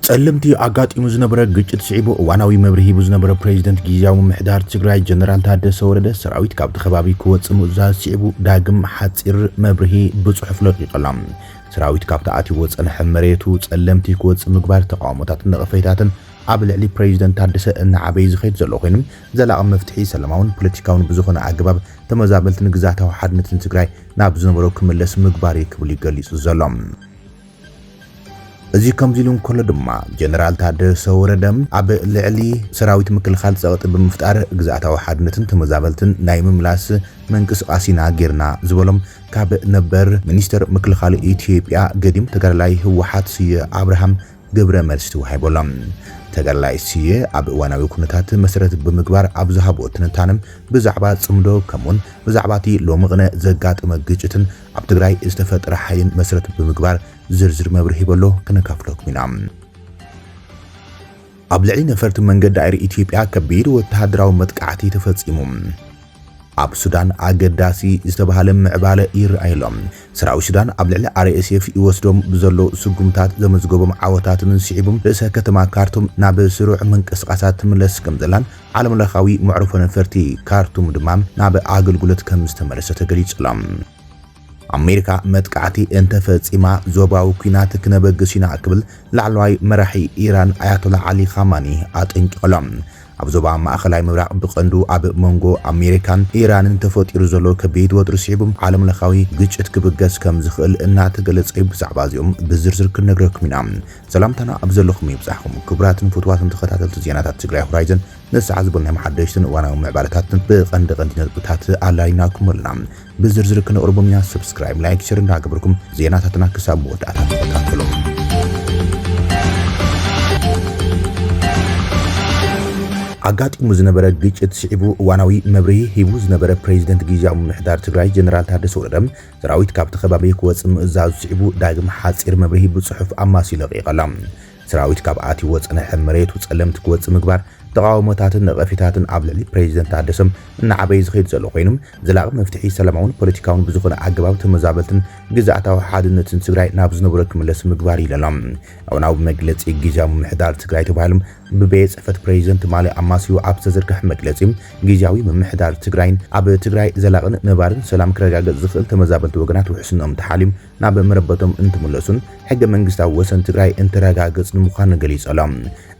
ጸለምቲ አጋጢሙ ዝነበረ ግጭት ስዒቡ እዋናዊ መብርሂ ዝነበረ ፕሬዝደንት ጊዜያዊ ምሕዳር ትግራይ ጀነራል ታደሰ ወረደ ሰራዊት ካብቲ ከባቢ ክወጽእ ምእዛዝ ስዒቡ ዳግም ሓጺር መብርሂ ብጽሑፍ ለቂቖሎም ሰራዊት ካብቲ ኣትይዎ ጸንሐ መሬቱ ጸለምቲ ክወጽእ ምግባር ተቃውሞታትን ነቐፈይታትን ኣብ ልዕሊ ፕሬዝደንት ታደሰ እናዓበይ ዝኸይድ ዘሎ ኮይኑ ዘላቒ መፍትሒ ሰላማውን ፖለቲካውን ብዝኾነ ኣገባብ ተመዛበልትን ግዛታዊ ሓድነትን ትግራይ ናብ ዝነበሮ ክምለስ ምግባር ክብል ይገሊጹ ዘሎ እዚ ከምዚሉን ኮሎ ድማ ጀነራል ታደሰ ወረደም ኣብ ልዕሊ ሰራዊት ምክልኻል ጸቕጢ ብምፍጣር ግዛታዊ ሓድነትን ተመዛበልትን ናይ ምምላስ መንቅስቃሲና ጌርና ዝበሎም ካብ ነበር ሚኒስተር ምክልኻል ኢትዮጵያ ገዲም ተጋዳላይ ህወሓት ስየ አብርሃም ገብረ መልሲ ተዋሂቦሎም ተጋዳላይ ስየ ኣብ እዋናዊ ኩነታት መሰረት ብምግባር ኣብ ዝሃቦ ትንታነም ብዛዕባ ጽምዶ ከምኡን ብዛዕባቲ ሎምቕነ ዘጋጥመ ግጭትን ኣብ ትግራይ ዝተፈጠረ ሓይልን መሰረት ብምግባር ዝርዝር መብርሂ በሎ ከነካፍለኩም ኢና ኣብ ልዕሊ ነፈርቲ መንገዲ ኣየር ኢትዮጵያ ከቢድ ወተሃደራዊ መጥቃዕቲ ተፈጺሙ ኣብ ሱዳን ኣገዳሲ ዝተባሃለ ምዕባለ ይረኣየሎም ሰራዊት ሱዳን ኣብ ልዕሊ RSF ይወስዶም ብዘሎ ስጉምታት ዘመዝገቦም ዓወታትን ስዒቦም ርእሰ ከተማ ካርቱም ናብ ስሩዕ መንቀስቃሳት ትምለስ ከም ዘላን ዓለምለኻዊ መዕርፎ ነፈርቲ ካርቱም ድማ ናብ ኣገልግሎት ከም ዝተመለሰ ተገሊጹሎም ኣሜሪካ መጥቃዕቲ እንተፈጺማ ዞባዊ ኩናት ክነበግስ ኢና ክብል ላዕለዋይ መራሒ ኢራን ኣያቶላ ዓሊ ኻማኒ ኣጠንቂቖሎም ኣብ ዞባ ማእኸላይ ምብራቕ ብቐንዱ ኣብ መንጎ ኣሜሪካን ኢራንን ተፈጢሩ ዘሎ ከቢድ ወጥሪ ስዒቦም ዓለምለኻዊ ግጭት ክብገስ ከም ዝኽእል እናተገለጸ ብዛዕባ እዚኦም ብዝርዝር ክንነግረኩም ኢና ሰላምታና ኣብ ዘለኹም ይብዛሕኩም ክቡራትን ፍትዋትን ተኸታተልቲ ዜናታት ትግራይ ሆራይዘን ንሰዓ ዝበልና ሓደሽትን እዋናዊ ምዕባለታትን ብቐንዲ ነጥብታት ኣላይናኩም ኣለና ብዝርዝር ክንቅርቦም ኢና ሰብስክራይብ ላይክ ሼር እንዳገበርኩም ዜናታትና ክሳብ መወዳእታ ተከታተሉ አጋጢሙ ዝነበረ ግጭት ስዒቡ እዋናዊ መብርሂ ሂቡ ዝነበረ ፕሬዝደንት ጊዜያዊ ምሕዳር ትግራይ ጀነራል ታደሰ ወረደ ሰራዊት ካብቲ ከባቢ ክወጽእ ምእዛዝ ስዒቡ ዳግም ሓጺር መብርሂ ብጽሑፍ ኣማሲሉ ለቂቖሎም ሰራዊት ካብ ኣትይዎ ጸንሐ መሬቱ ጸለምቲ ክወጽእ ምግባር ተቃውሞታትን ነቐፊታትን ኣብ ልዕሊ ፕሬዝደንት ታደሰም እናዓበይ ዝኸይድ ዘሎ ኮይኖም ዘላቒ መፍትሒ ሰላማውን ፖለቲካውን ብዝኾነ ኣገባብ ተመዛበልትን ግዛታዊ ሓድነትን ትግራይ ናብ ዝነበረ ክምለስ ምግባር ኢሎም ኣውናዊ መግለጺ ጊዜያዊ ምሕዳር ትግራይ ተባሂሎም ብቤት ጽሕፈት ፕሬዝደንት ማሊ ኣማሲሉ ኣብ ዝተዘርግሐ መግለጺ ጊዜያዊ ምምሕዳር ትግራይን ኣብ ትግራይ ዘላቕን ነባርን ሰላም ክረጋገጽ ዝኽእል ተመዛበልቲ ወገናት ውሕስኖም ተሓሊም ናብ መረበቶም እንትምለሱን ሕገ መንግስታዊ ወሰን ትግራይ እንተረጋገጽ ንምዃኑ ገሊጾሎም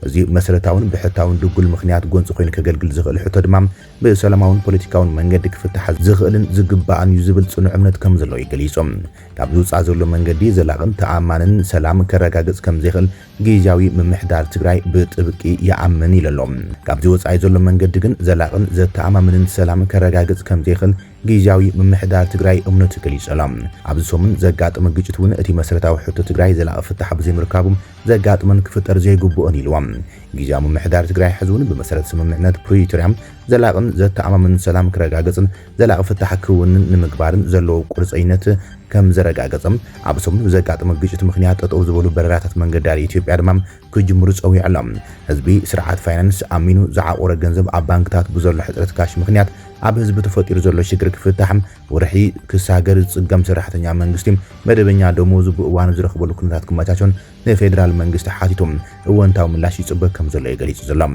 እዚ መሰረታውን ብሕታውን ድጉል ምኽንያት ጎንፂ ኮይኑ ከገልግል ዝኽእል ሕቶ ድማ ብሰላማውን ፖለቲካውን መንገዲ ክፍታሕ ዝኽእልን ዝግባእን እዩ ዝብል ጽኑዕ እምነት ከም ዘሎ ይገሊጾም ካብ ዝውፃእ ዘሎ መንገዲ ዘላቕን ተኣማንን ሰላም ከረጋገጽ ከም ዘይኽእል ጊዜያዊ ምምሕዳር ትግራይ ብጥብቂ ይኣምን ኢሎም ካብ ዝውፃእ ዘሎ መንገዲ ግን ዘላቕን ዘተኣማምንን ሰላም ከረጋገጽ ከም ዘይኽእል ጊዜያዊ ምምሕዳር ትግራይ እምነቱ ገሊጾሎም ኣብዚ ሰሙን ዘጋጥመ ግጭት እውን እቲ መሰረታዊ ሕቶ ትግራይ ዘላቒ ፍታሕ ብዘይምርካቡም ዘጋጥመን ክፍጠር ዘይግብኦን ኢልዎም ጊዜያዊ ምምሕዳር ትግራይ ሕዝውን ብመሰረት ስምምዕነት ፕሪቶሪያ ዘላቕን ዘተኣማምንን ሰላም ክረጋገጽን ዘላቒ ፍታሕ ክውንን ንምግባርን ዘለዎ ቁርጸኝነት ከም ዘረጋገጸም ኣብ ሰሙን ዘጋጥመ ግጭት ምኽንያት ጠጠው ዝበሉ በረራታት መንገዲ ኢትዮጵያ ድማ ክጅምሩ ጸዊዖሎም ህዝቢ ስርዓት ፋይናንስ ኣሚኑ ዝዓቆረ ገንዘብ ኣብ ባንክታት ብዘሎ ሕጽረት ካሽ ምኽንያት ኣብ ህዝቢ ተፈጢሩ ዘሎ ሽግር ክፍታሕም ወርሒ ክሳገር ጽገም ሰራሕተኛ መንግስቲ መደበኛ ደሞዙ ብእዋኑ ዝረኽበሉ ኩነታት ክመቻቸውን ንፌደራል መንግስቲ ሓቲቶም እወንታዊ ምላሽ ይጽበቅ ከም ዘሎ ይገሊጹ ዘሎም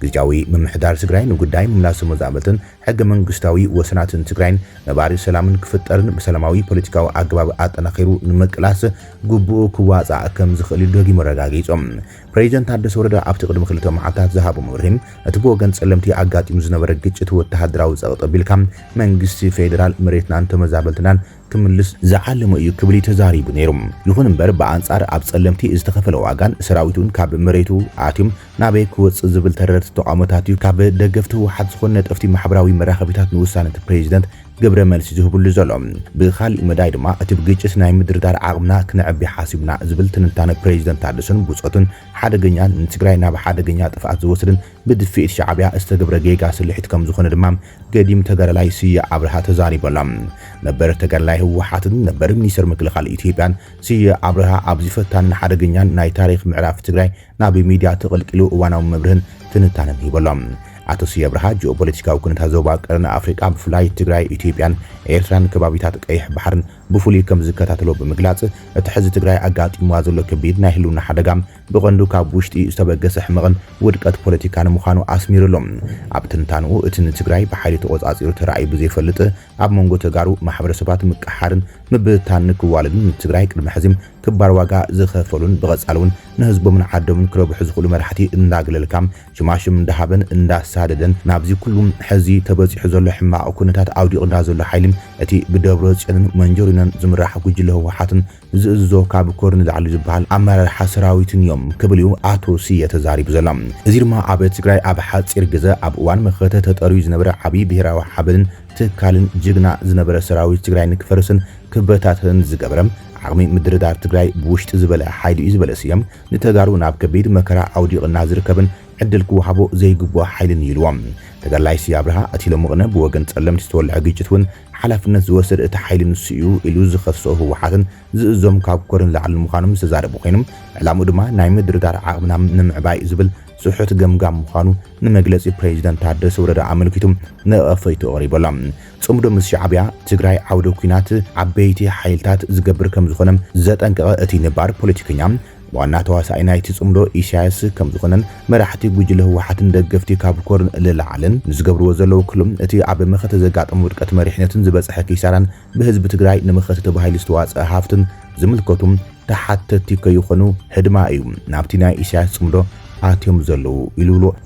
ጊዜያዊ ምምሕዳር ትግራይ ንጉዳይ ምምላስ ተመዛበልትን ሕገ መንግስታዊ ወሰናትን ትግራይን ነባሪ ሰላምን ክፍጠርን ብሰላማዊ ፖለቲካዊ ኣገባብ ኣጠናኺሩ ንምቅላስ ግቡእ ክዋጻእ ከም ዝኽእል ደጊሙ ረጋጊጾም ፕሬዝደንት ታደሰ ወረደ ኣብቲ ቅድሚ ክልተ መዓልታት ዝሃቦ መብርሂ እቲ ብወገን ጸለምቲ ኣጋጢሙ ዝነበረ ግጭት ወተሃደራዊ ጸቕጢ ቢልካ መንግስቲ ፌደራል መሬትናን ተመዛበልትናን ክምልስ ዝዓለመ እዩ ክብል ተዛሪቡ ነይሩ ይኹን እምበር በኣንጻር ኣብ ጸለምቲ ዝተኸፈለ ዋጋን ሰራዊቱን ካብ መሬቱ ኣትዮም ናበይ ክወጽእ ዝብል ተረድቲ ተቃውሞታት እዩ ካብ ደገፍቲ ህወሓት ዝኾነ ነጠፍቲ ማሕበራዊ መራኸቢታት ንውሳነት ፕሬዝደንት ገብረ መልሲ ዝህብሉ ዘሎ ብኻልእ መዳይ ድማ እቲ ብግጭት ናይ ምድርዳር ዓቕምና ክንዕቢ ሓሲብና ዝብል ትንታነ ፕሬዝደንት ታደሰን ብጾትን ሓደገኛን ንትግራይ ናብ ሓደገኛ ጥፍኣት ዝወስድን ብድፊት ሻዕብያ ዝተገብረ ጌጋ ስልሒት ከም ዝኾነ ድማ ገዲም ተጋዳላይ ስየ አብርሃ ተዛሪቦሎም ነበር ተጋዳላይ ህወሓትን ነበር ሚኒስተር ምክልኻል ኢትዮጵያን ስየ አብርሃ ኣብ ዝፈታን ሓደገኛን ናይ ታሪኽ ምዕራፍ ትግራይ ናብ ሚድያ ተቐልቂሉ እዋናዊ መብርህን ትንታነን ሂቦሎም አቶ ስዬ አብርሃ ጂኦፖለቲካዊ ኩነታት ዞባ ቀረና አፍሪካ ብፍላይ ትግራይ ኢትዮጵያን ኤርትራን ከባቢታት ቀይሕ ባሕርን ብፍሉይ ከም ዝከታተሎ ብምግላጽ እቲ ሕዚ ትግራይ ኣጋጢምዋ ዘሎ ከቢድ ናይ ህልውና ሓደጋ ብቐንዱ ካብ ውሽጢ ዝተበገሰ ሕመቕን ውድቀት ፖለቲካን ምዃኑ ኣስሚሩሎም ኣብ ትንታንኡ እቲ ንትግራይ ብሓይሊ ተቆጻጺሩ ተራእዩ ብዘይፈልጥ ኣብ መንጎ ተጋሩ ማሕበረሰባት ምቅሓርን ምብታን ክዋለድን ትግራይ ቅድሚ ሕዚም ክባር ዋጋ ዝኸፈሉን ብቐጻሉን ንህዝቦምን ዓዶምን ክረብሑ ዝኽእሉ መራሕቲ እንዳግለልካም ሽማሽም እንዳሃበን እንዳሳደደን ናብዚ ኩሉም ሕዚ ተበፂሑ ዘሎ ሕማቕ ኩነታት ኣውዲቑ እንዳዘሎ ሓይሊ እቲ ብደብረ ጽዮንን መንጀሪኖን ዝምራሕ ጉጅለ ህወሓትን ዝእዞ ካብ ኮር ንላዕሊ ዝበሃል ኣመራርሓ ሰራዊትን እዮም ክብል እዩ ኣቶ ስየ ተዛሪቡ ዘሎ እዚ ድማ ኣብ ትግራይ ኣብ ሓፂር ግዜ ኣብ እዋን መኸተ ተጠርዩ ዝነበረ ዓብዪ ብሄራዊ ሓበንን ትካልን ጅግና ዝነበረ ሰራዊት ትግራይ ንክፈርስን ክበታተን ዝገበረም ዓቕሚ ምድርዳር ትግራይ ብውሽጢ ዝበለ ሓይሊ እዩ ዝበለ ስዮም ንተጋሩ ናብ ከቢድ መከራ ኣውዲቕና ዝርከብን ዕድል ክወሃቦ ዘይግብኦ ሓይልን ይልዎም ተጋላይ ስዬ አብርሃ እቲ ለሙቕነ ብወገን ጸለምቲ ዝተወልዐ ግጭት እውን ሓላፍነት ዝወሰድ እቲ ሓይሊ ንሱ እዩ ኢሉ ዝኸሶ ህወሓትን ዝእዞም ካብ ኮርን ላዕሊ ምዃኖም ዝተዛረቡ ኮይኖም ዕላምኡ ድማ ናይ ምድርዳር ዓቕምና ንምዕባይ ዝብል ስሑት ገምጋም ምዃኑ ንመግለጺ ፕሬዚደንት ታደሰ ወረደ ኣመልኪቱም ነቐፈይቱ ኣቕሪቦሎም ጽምዶ ምስ ሻዕብያ ትግራይ ዓውደ ኩናት ዓበይቲ ሓይልታት ዝገብር ከም ዝኾነም ዘጠንቀቐ እቲ ነባር ፖለቲከኛ ዋና ተዋሳኢ ናይቲ ጽምዶ ኢሳያስ ከም ዝኾነን መራሕቲ ጉጅለ ህወሓትን ደገፍቲ ካብ ኮርን ልላዕልን ዝገብርዎ ዘለዉ ኩሎም እቲ ኣብ መኸተ ዘጋጠሙ ውድቀት መሪሕነትን ዝበፅሐ ኪሳራን ብህዝቢ ትግራይ ንመኸተ ተባሂሉ ዝተዋፅአ ሃፍትን ዝምልከቱም ተሓተቲ ከይኾኑ ህድማ እዩ ናብቲ ናይ ኢሳያስ ጽምዶ ኣትዮም ዘለዉ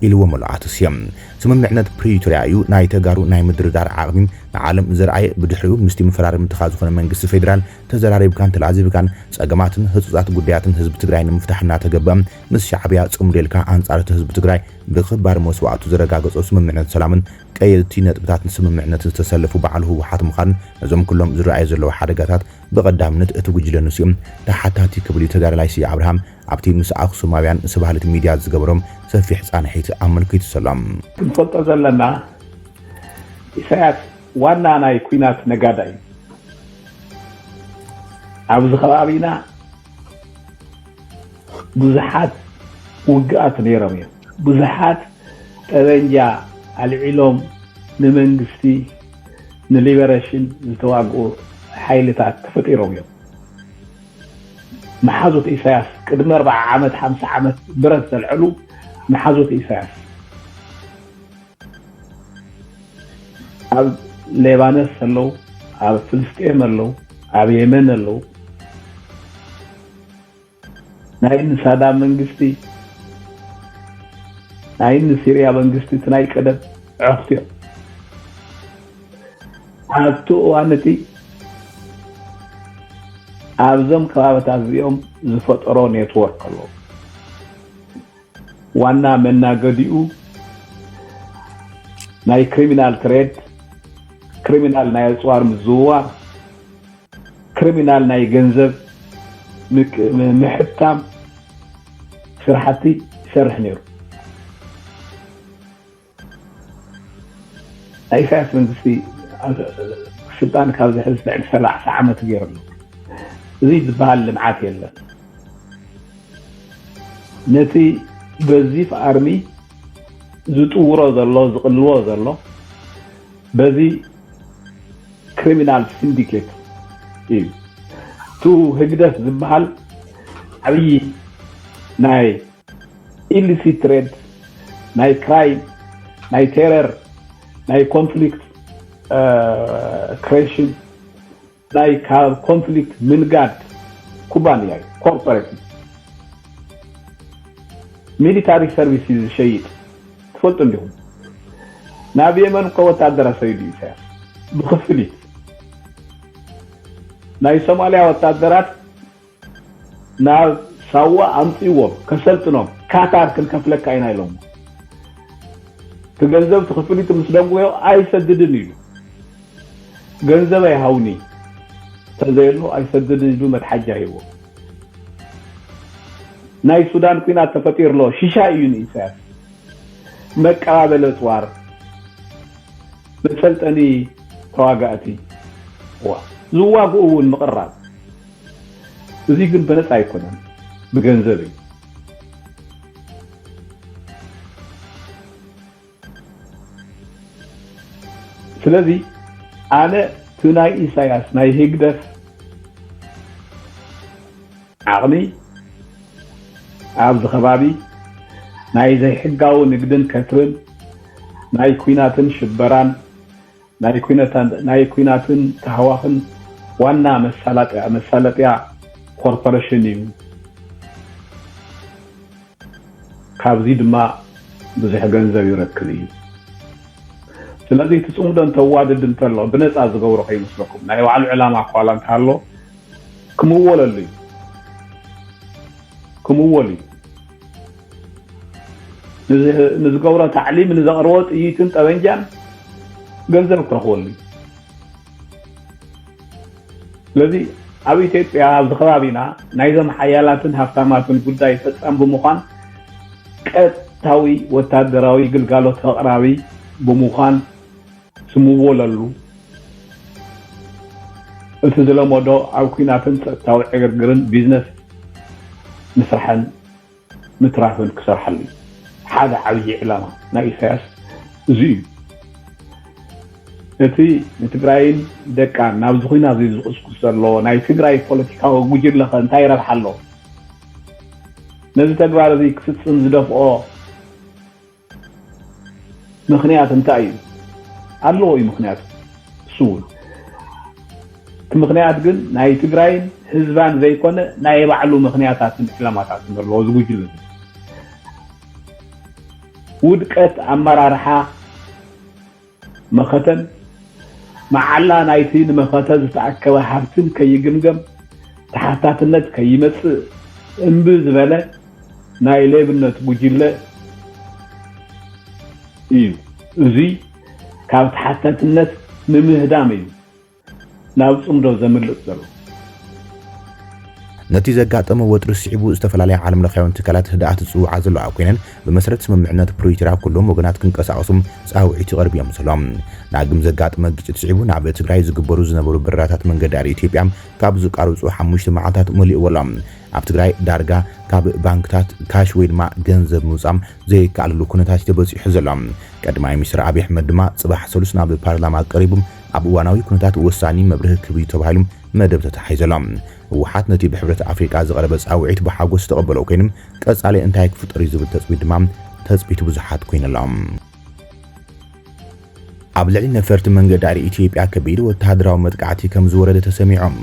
ኢልዎም ኣሎ ስዮም ስምምዕነት ፕሪቶሪያ እዩ ናይ ተጋሩ ናይ ምድርዳር ዓቕሚ ንዓለም ዘርኣየ ብድሕሪኡ ምስቲ ምፈራርም እንትኻ ዝኾነ መንግስቲ ፌደራል ተዘራሪብካን ተላዚብካን ጸገማትን ህጹጻት ጉዳያትን ህዝቢ ትግራይ ንምፍታሕ እናተገበአ ምስ ሻዕብያ ጽምዶልካ ኣንጻር እቲ ህዝቢ ትግራይ ብኽባር መስዋዕቱ ዘረጋገጾ ስምምዕነት ሰላምን ቀየልቲ ነጥብታትን ስምምዕነትን ዝተሰለፉ በዓል ህወሓት ምዃን ነዞም ኩሎም ዝረኣዩ ዘለዉ ሓደጋታት ብቐዳምነት እቲ ጉጅለ ንስዮም ተሓታቲ ክብል ተጋዳላይ ስዬ አብርሃም ኣብቲ ምስ ኣኽሱማውያን ዝተባህለት ሚድያ ዝገበሮም ሰፊሕ ጻንሒት ኣመልኪቱ ሰላም ክንፈልጦ ዘለና ኢሳያስ ዋና ናይ ኩናት ነጋዳይ ኣብዚ ከባቢና ብዙሓት ውግኣት ነይሮም እዮም ብዙሓት ጠበንጃ ኣልዒሎም ንመንግስቲ ንሊበሬሽን ዝተዋግኡ ሓይልታት ተፈጢሮም እዮም محازوت إساياس قدم 4 عامات 5 عامات برز العلو محازوت إساياس على ليبانس اللو على فلسطين اللو على اليمن اللو ناين سادام منجستي ناين سوريا منجستي تناي قدم عفتي عفتو وانتي أبزم كلابات اليوم زفترون يتوكلوا وانا منا قديو ناي كريمينال تريد كريمينال ناي صوار مزوار كريمينال ناي جنزب محتام شرحتي شرح نيرو أي فاس من دسي سلطان كاوزي حلس بعد 7 عامات غيرنا زيد بهاللمعات يلا نتي بزيف أرمي زطورة زلو زقلوة زلو بزي كريمينال سينديكيت إيه تو هجدس زبهال عبي ناي illicit trade ناي crime ناي terror ناي conflict creation like how conflict Milgard Kubania corporate military services شيء تفضل لهم نبي من قوة الدراسة يديسها بخفلت ناي سوماليا وتدرات نا سوا أنتيوم كسلتنهم كاتار كن كفلك كاينا لهم تجنزب تخفلت مسلم ويا أي سددني جنزب يهوني تزيلو أي سددني متحجة هو ناي السودان كنا تفكير له شيشة يونيساس مقابل توار بسلطني تواقعتي زواقو المقرب زي كن بنت ايكونن بغنزبي ስለዚህ ኣነ ትናይ ኢሳያስ ናይ ህግደፍ ዓቕሚ ኣብ ከባቢ ናይ ዘይሕጋዊ ንግድን ከትርን ናይ ኩናትን ሽበራን ናይ ኩናትን ተሃዋኽን ዋና መሳለጥያ ኮርፖሬሽን እዩ ካብዚ ድማ ብዙሕ ገንዘብ ይረክብ እዩ ስለዚ ትጽምዶ እንተዋድድ እንተሎ ብነፃ ዝገብሮ ከይመስለኩም ናይ ባዕሉ ዕላማ ኳላ እንተሃሎ ክምወለሉ ንዝገብሮ ታዕሊም ንዘቕርቦ ጥይትን ጠበንጃን ገንዘብ ክረኽበሉ ስለዚ ኣብ ኢትዮጵያ ኣብ ከባቢና ናይዞም ሓያላትን ሃብታማትን ጉዳይ ፈጻም ብምዃን ቀጥታዊ ወታደራዊ ግልጋሎት ኣቕራቢ ብምዃን ስምወለሉ እቲ ዝለመዶ ኣብ ኩናትን ፀጥታዊ ዕግርግርን ቢዝነስ ምስራሕን ምትራፍን ክሰርሐሉ ሓደ ዓብዪ ዕላማ ናይ ኢሳያስ እዚ እዩ እቲ ንትግራይን ደቃን ናብ ዝኹና ዝቕስቁስ ዘሎ ናይ ትግራይ ፖለቲካዊ ጉጅለ ኸ እንታይ ረብሓ ኣሎ ነዚ ተግባር እዚ ክፍፅም ዝደፍኦ ምኽንያት እንታይ እዩ ኣለዎ እዩ ምኽንያት እሱ እቲ ምኽንያት ግን ናይ ትግራይን ህዝባን ዘይኮነ ናይ ባዕሉ ምኽንያታትን ዕላማታትን ዘለዎ ዝጉጅለ ውድቀት ኣመራርሓ መኸተን መዓላ ናይቲ ንመኸተ ዝተኣከበ ሃብትን ከይግምገም ተሓታትነት ከይመፅእ እምቢ ዝበለ ናይ ሌብነት ጉጅለ እዩ እዚ ካብ ተሓታትነት ንምህዳም እዩ ናብ ጽምዶ ዘምልጥ ዘሎ ነቲ ዘጋጠመ ወጥሪ ስዒቡ ዝተፈላለዩ ዓለም ለኻውን ትካላት ህድኣት ጽውዓ ዘለዋ ኮይነን ብመሰረት ስምምዕነት ፕሪቶሪያ ኩሎም ወገናት ክንቀሳቀሱም ጻውዒት ይቐርብዮም ሰሎም ናግም ዘጋጠመ ግጭት ስዒቡ ናብ ትግራይ ዝግበሩ ዝነበሩ በራታት መንገዲ ኣሪ ኢትዮጵያ ካብ ዝቃርጹ 5 መዓልታት መሊእዎሎም ኣብ ትግራይ ዳርጋ ካብ ባንክታት ካሽ ወይ ድማ ገንዘብ ምውጻም ዘይከኣልሉ ኩነታት ተበፂሑ ዘሎ ቀዳማይ ሚኒስትር ኣብይ ኣሕመድ ድማ ጽባሕ ሰሉስ ናብ ፓርላማ ቀሪቦም ኣብ እዋናዊ ኩነታት ወሳኒ መብርህ ክብሪ ተባሂሎም መደብ ተታሒዘሎም ውሓት ነቲ ብሕብረት ኣፍሪቃ ዝቐረበ ጻውዒት ብሓጎስ ተቐበለው ኮይኖም ቀጻሊ እንታይ ክፍጠር ዝብል ተጽቢት ድማ ተጽቢት ብዙሓት ኮይነሎም ኣብ ልዕሊ ነፈርቲ መንገዲ ኣሪ ኢትዮጵያ ከቢድ ወተሃደራዊ መጥቃዕቲ ከም ዝወረደ ተሰሚዖም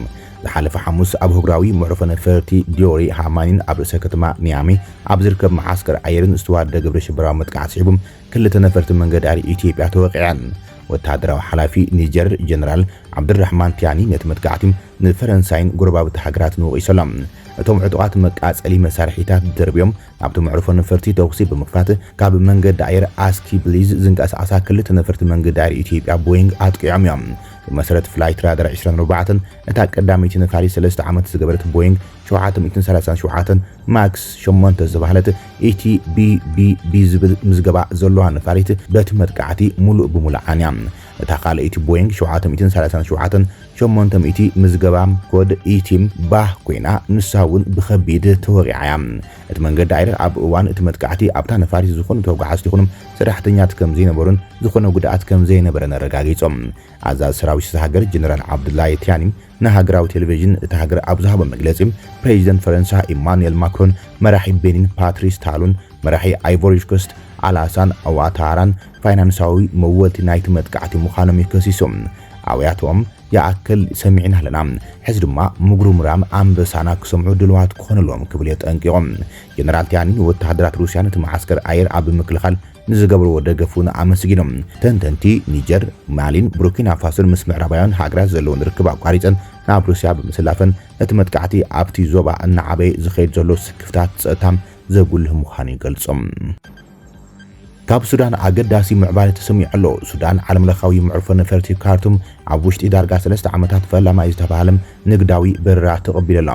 ዝሓለፈ ሐሙስ ኣብ ህግራዊ መዕርፎ ነፈርቲ ዲዮሪ ሃማኒን ኣብ ርእሰ ከተማ ኒያሚ ኣብ ዝርከብ መዓስከር ኣየርን ዝተዋደደ ግብረ ሽበራዊ መጥቃዕቲ ስዒቦም ክልተ ነፈርቲ መንገዲ ኣሪ ኢትዮጵያ ተወቂዐን ወተሃደራዊ ሓላፊ ኒጀር ጀነራል ዓብድራሕማን ቲያኒ ነቲ መጥቃዕቲ ንፈረንሳይን ጎረባብቲ ሃገራትን ወቒሶሎም እቶም ዕጡቃት መቃጸሊ መሳርሒታት ደርብዮም ኣብቲ መዕርፎ ነፈርቲ ተኩሲ ብምኽፋት ካብ መንገዲ ኣየር ኣስኪ ብሊዝ ዝንቀሳቐሳ ክልተ ነፈርቲ መንገዲ ኣየር ኢትዮጵያ ቦይንግ ኣጥቂዖም እዮም ብመሰረት ፍላይት ራዳር 24 እታ ቀዳመይቲ ነፋሪት 3 ዓመት ዝገበረት ቦይንግ 737 ማክስ 8 ዝበሃለት ኢቲቢቢ ዝብል ምዝገባ ዘለዋ ነፋሪት በቲ መጥቃዕቲ ሙሉእ ብሙሉዓን እያ እታ ካልአይቲ ቦይንግ 737 800 ምዝገባ ኮድ ኢቲም ባህ ኮይና ንሳውን ብኸቢድ ተወቂዓ እያ እቲ መንገዲ ኣየር ኣብ እዋን እቲ መጥቃዕቲ ኣብታ ነፋሪት ዝኾኑ ተጓዓዝቲ ይኹኑም ሰራሕተኛት ከም ዘይነበሩን ዝኾነ ጉድኣት ከም ዘይነበረን ረጋጊጾም ኣዛዝ ሰራዊት ሃገር ጀነራል ዓብዱላይ ቲያኒ ንሃገራዊ ቴሌቪዥን እቲ ሃገር ኣብ ዝሃቦ መግለጺ ፕሬዚደንት ፈረንሳይ ኢማኑኤል ማክሮን መራሒ ቤኒን ፓትሪስ ታሉን መራሒ አይቮሪ ኮስት አላሳን አዋታራን ፋይናንሳዊ መወልቲ ናይቲ መጥቃዕቲ ምዃኖም ይከሲሶም ኣውያቶም ያኣክል ሰሚዕና ኣለና ሕዚ ድማ ምጉሩምራም ኣንበሳና ክሰምዑ ድልዋት ክኾነሎም ክብል የጠንቂቖም ጀነራል ቲያኒ ወተሃደራት ሩስያ ነቲ መዓስከር ኣየር ኣብ ምክልኻል ንዝገብርዎ ደገፉን ኣመስጊኖም ተንተንቲ ኒጀር ማሊን ቡርኪና ፋሶን ምስ ምዕራባውያን ሃገራት ዘለውን ርክብ ኣቋሪፀን ናብ ሩስያ ብምስላፈን እቲ መጥቃዕቲ ኣብቲ ዞባ እናዓበየ ዝኸይድ ዘሎ ስክፍታት ፀጥታም ዘጉልህ ምዃኑ ይገልጾም ካብ ሱዳን ኣገዳሲ ምዕባለ ተሰሚዑ ኣሎ ሱዳን ዓለም ለኻዊ መዕርፎ ነፈርቲ ካርቱም ኣብ ውሽጢ ዳርጋ 3 ዓመታት ፈላማይ ዝተባሃለም ንግዳዊ በረራ ተቐቢለላ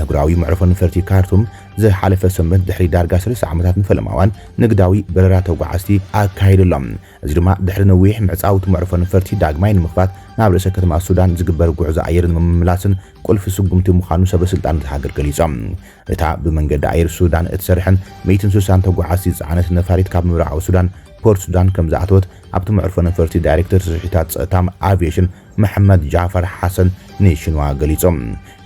እግራዊ መዕርፎ ነፈርቲ ካርቱም ዝሓለፈ ሰንበት ድሕሪ ዳርጋ 3 ዓመታት ንፈለማዋን ንግዳዊ በረራ ተጓዓዝቲ ኣካይደሎም እዚ ድማ ድሕሪ ነዊሕ ምዕፃውቲ መዕርፎ ነፈርቲ ዳግማይ ንምኽፋት ናብ ርእሰ ከተማ ሱዳን ዝግበር ጉዕዞ ኣየርን ምምላስን ቁልፊ ስጉምቲ ምዃኑ ሰበስልጣን ሃገር ገሊጾም እታ ብመንገዲ ኣየር ሱዳን እትሰርሕን 160 ተጓዓዝቲ ዝፀዓነት ነፋሪት ካብ ምብራቕ ሱዳን ፖርት ሱዳን ከም ዝኣተወት ኣብቲ መዕርፎ ነፈርቲ ዳይሬክተር ስርሒታት ጸጥታም አቪዬሽን መሐመድ ጃፈር ሐሰን ንሽንዋ ገሊጾም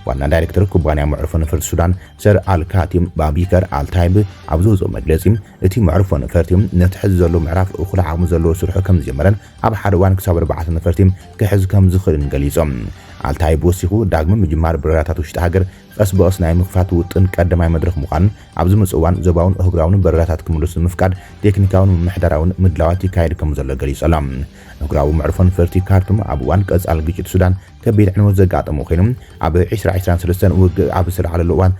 ዋና ዳይሬክተር ኩባንያ መዕርፎ ነፈርቲ ሱዳን ሰር አልካቲም ባቢከር አልታይብ ኣብ ዝወፅኦ መግለጺ እቲ መዕርፎ ነፈርቲ ነቲ ሕዚ ዘሎ ምዕራፍ እኹል ዓቕሚ ዘለዎ ስርሑ ከም ዝጀመረን ኣብ ሓደ እዋን ክሳብ 4 ነፈርቲ ክሕዝ ከም ዝኽእልን ገሊጾም አልታይብ ወሲኹ ዳግመ ምጅማር በረራታት ውሽጢ ሃገር ቀስ በቀስ ናይ ምኽፋት ውጥን ቀዳማይ መድረኽ ምዃን ኣብዚ ምጽዋን ዘባውን እህግራውን በረራታት ክምለሱ ምፍቃድ ቴክኒካውን ምሕደራውን ምድላዋት ይካየድ ከም ዘሎ ገሊጾም እህግራዊ መዕርፎ ነፈርቲ ካርቱም ኣብ እዋን ቀጻሊ ግጭት ሱዳን ከቢድ ዕንወት ዘጋጠሙ ኮይኖም ኣብ 2023 ውግእ ኣብ ዝለዓለሉ እዋን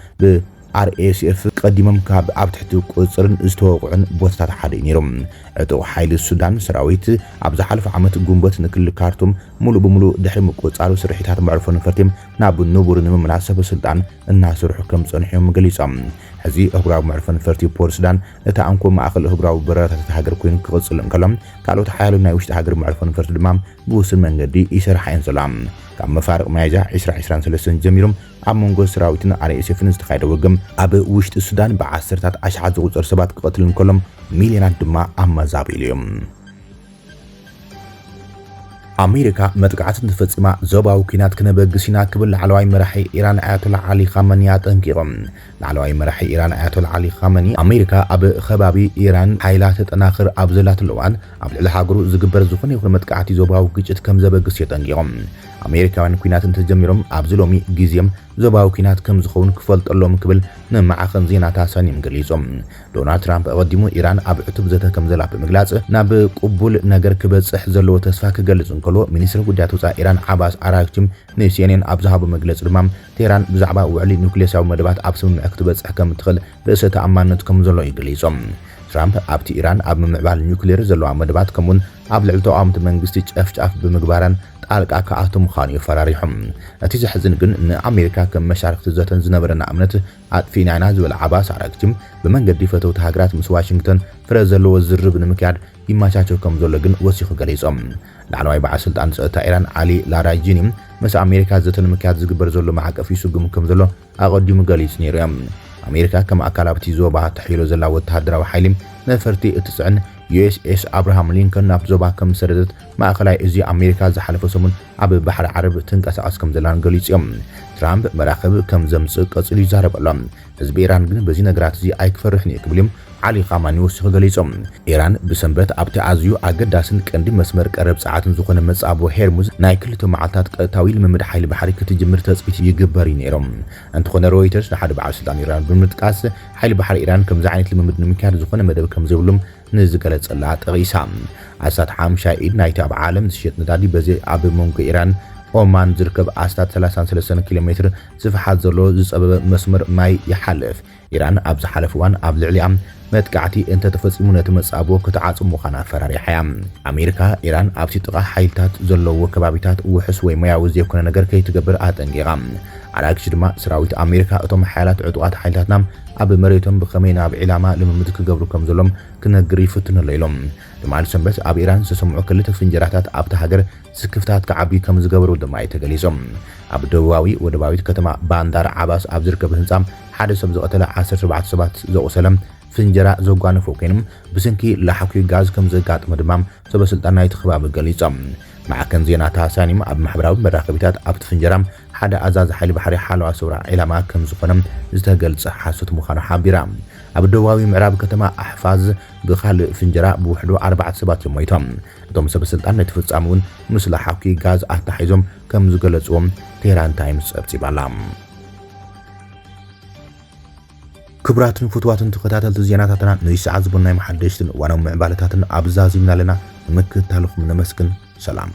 RSF ቀዲሞም ካብ ኣብ ትሕቲ ቁጽርን ዝተወቕዑን ቦታታት ሓደ ነይሮም ዕጡቕ ሓይሊ ሱዳን ሰራዊት ኣብ ዝሓለፈ ዓመት ጉንበት ንክልል ካርቱም ሙሉ በሙሉ ድሕሪ ምቁጻሩ ስርሒታት መዕርፎ ነፈርቲ ናብ ንቡር ንምምላስ ሰብ ስልጣን እናሰርሑ ከም ጸኒሖም ገሊጾም ሕዚ እህግራዊ መዕርፎ ነፈርቲ ፖርት ሱዳን እቲ ኣንኮ ማእኸል እህግራዊ በረራታት ሃገር ኮይኑ ክቕጽል እንከሎም ካልኦት ሓያሎ ናይ ውሽጢ ሃገር መዕርፎ ነፈርቲ ድማ ብውስን መንገዲ ይሰርሓ እየን ዘለዋ ካብ መፋርቕ መያዣ 2023 ጀሚሮም ኣብ መንጎ ሰራዊትን RSFን ዝተኻየደ ወገም ኣብ ውሽጢ ሱዳን ብዓሰርታት ኣሽሓት ዝቑጸሩ ሰባት ክቐትሉ እንከሎም ሚልዮናት ድማ ኣመዛቢሉ እዮም አሜሪካ መጥቃዕትን ተፈጽማ ዞባዊ ኩናት ክነበግስ ኢና ክብል ላዕለዋይ መራሒ ኢራን አያቶላ ዓሊ ኻመኒ ኣጠንቂቖም ላዕለዋይ መራሒ ኢራን አያቶላ ዓሊ ኻመኒ አሜሪካ ኣብ ከባቢ ኢራን ሓይላ ተጠናኽር ኣብ ዘላትሉ እዋን ኣብ ልዕሊ ሃገሩ ዝግበር ዝኾነ ይኹን መጥቃዕቲ ዞባዊ ግጭት ከም ዘበግስ የጠንቂቖም አሜሪካውያን ኩናትን ተጀሚሮም ኣብዚ ሎሚ ግዜም ዞባዊ ኩናት ከም ዝኸውን ክፈልጠሎም ክብል ንማዕኸን ዜና ታሳኒም ገሊጾም ዶናልድ ትራምፕ ቀዲሙ ኢራን ኣብ ዕቱብ ዘተ ከም ዘላ ብምግላጽ ናብ ቅቡል ነገር ክበጽሕ ዘለዎ ተስፋ ክገልጽ እንከሎ ሚኒስትር ጉዳያት ወጻኢ ኢራን ዓባስ አራግቺም ንሲኤንኤን ኣብ ዝሃቦ መግለጺ ድማ ቴህራን ብዛዕባ ውዕሊ ኑክሌሳዊ መደባት ኣብ ስምምዕ ክትበጽሕ ከም ትኽእል ርእሰ ተኣማንነት ከም ዘሎ ይገሊጾም ትራምፕ ኣብቲ ኢራን ኣብ ምምዕባል ኒውክሌር ዘለዋ መደባት ከምውን ኣብ ልዕሊ ተቃዋምቲ መንግስቲ ጨፍጫፍ ብምግባራን ጣልቃ ከኣቱ ምዃኑ ይፈራሪሖም እቲ ዝሕዝን ግን ንኣሜሪካ ከም መሻርክቲ ዘተን ዝነበረና እምነት ኣጥፊና ኢና ዝብል ዓባስ አራግቺም ብመንገዲ ፈተውቲ ሃገራት ምስ ዋሽንግተን ፍረ ዘለዎ ዝርብ ንምክያድ ይማቻቸው ከም ዘሎ ግን ወሲኹ ገሊጾም ላዕለዋይ በዓል ስልጣን ጸጥታ ኢራን ዓሊ ላራጂኒ ምስ ኣሜሪካ ዘተን ምክያድ ዝግበር ዘሎ ማዕቀፍ ይስጉም ከም ዘሎ ኣቐዲሙ ገሊጹ ነይሩ እዮም አሜሪካ ከም ኣካል ኣብቲ ዞባ ተሒሎ ዘላ ወተሃደራዊ ሓይሊ ነፈርቲ እትጽዕን USS አብርሃም ሊንከን ናብ ዞባ ከም ሰረደት ማእኸላይ እዚ ኣሜሪካ ዝሓለፈ ሰሙን ኣብ ባሕሪ ዓረብ ትንቀሳቐስ ከም ዘላን ገሊጾም ትራምፕ መራኸብ ከም ዘምጽእ ቀጽሉ ይዛረብ ኣሎ ህዝቢ ኢራን ግን በዚ ነገራት እዚ ኣይክፈርሕን ይክብልም ዓሊ ኻማኒ ወሲኹ ገሊጾም ኢራን ብሰንበት ኣብቲ ኣዝዩ ኣገዳስን ቀንዲ መስመር ቀረብ ሰዓትን ዝኾነ መጻቦ ሄርሙዝ ናይ ክልተ መዓልታት ቀጥታዊ ልምምድ ሓይሊ ባሕሪ ክትጅምር ተጽቢት ይግበር ነይሮም እንተኾነ ሮይተርስ ንሓደ በዓል ስልጣን ኢራን ብምጥቃስ ሓይሊ ባሕሪ ኢራን ከምዚ ዓይነት ልምምድ ንምክያድ ዝኾነ መደብ ከም ዘይብሎም ንዝገለጸላ ጠቒሳ ኣሳት 50 ኢድ ናይቲ ኣብ ዓለም ዝሽየጥ ነዳዲ በዚ ኣብ መንጎ ኢራን ኦማን ዝርከብ ኣስታት 33 ኪሎ ሜትር ስፍሓት ዘሎ ዝጸበበ መስመር ማይ ይሓልፍ ኢራን ኣብ ዝሓለፈ እዋን ኣብ ልዕሊኣ መጥቃዕቲ እንተ ተፈጺሙ ነቲ መጻቦ ክትዓጽም ምዃና ፈራሪሓ ኣሜሪካ ኢራን ኣብቲ ጥቓ ሓይልታት ዘለዎ ከባቢታት ውሕስ ወይ ሙያዊ ዘይኮነ ነገር ከይትገብር ኣጠንቂቓ አራግቺ ድማ ሰራዊት ኣሜሪካ እቶም ሓይላት ዕጡቓት ሓይልታትና ኣብ መሬቶም ብኸመይ ናብ ዒላማ ልምምድ ክገብሩ ከም ዘሎም ክነግር ይፍትኑ ኢሎም ድማል ሰንበት ኣብ ኢራን ዝተሰምዑ ክልተ ፍንጀራታት ኣብቲ ሃገር ስክፍታት ከዓቢ ከም ዝገበሩ ድማ ተገሊጾም ኣብ ደቡባዊ ወደባዊት ከተማ ባንዳር ዓባስ ኣብ ዝርከብ ህንጻ ሓደ ሰብ ዝቐተለ 17 ሰባት ዘቆሰለም ፍንጀራ ዘጓነፉ ኮይኖም ብስንኪ ላሕኩ ጋዝ ከም ዘጋጥመ ድማ ሰበስልጣን ናይቲ ከባቢ ገሊጾም ማዕከን ዜና ታሳኒም ኣብ ማሕበራዊ መራኸቢታት ኣብቲ ፍንጀራ ሓደ ኣዛዚ ሓይሊ ባሕሪ ሓለዋ ሰውራ ዒላማ ከም ዝኾነ ዝተገልጸ ሓሶት ምዃኑ ሓቢራ ኣብ ደቡባዊ ምዕራብ ከተማ ኣሕፋዝ ብኻልእ ፍንጀራ ብውሕዱ 4 ሰባት ሞይቶም እቶም ሰበስልጣን ነቲ ፍጻመ እውን ምስ ላሕኩ ጋዝ ኣታሒዞም ከም ዝገለጽዎም ቴህራን ታይምስ ጸብጺባላ ክብራትን ፍትዋትን ተኸታተልቲ ዜናታትና ንሰዓት ዝብናይ መሓደሽትን ዋናው ምዕባለታትን ኣብዛዚምና ለና ንምክትታልኩም ነመስግን ሰላም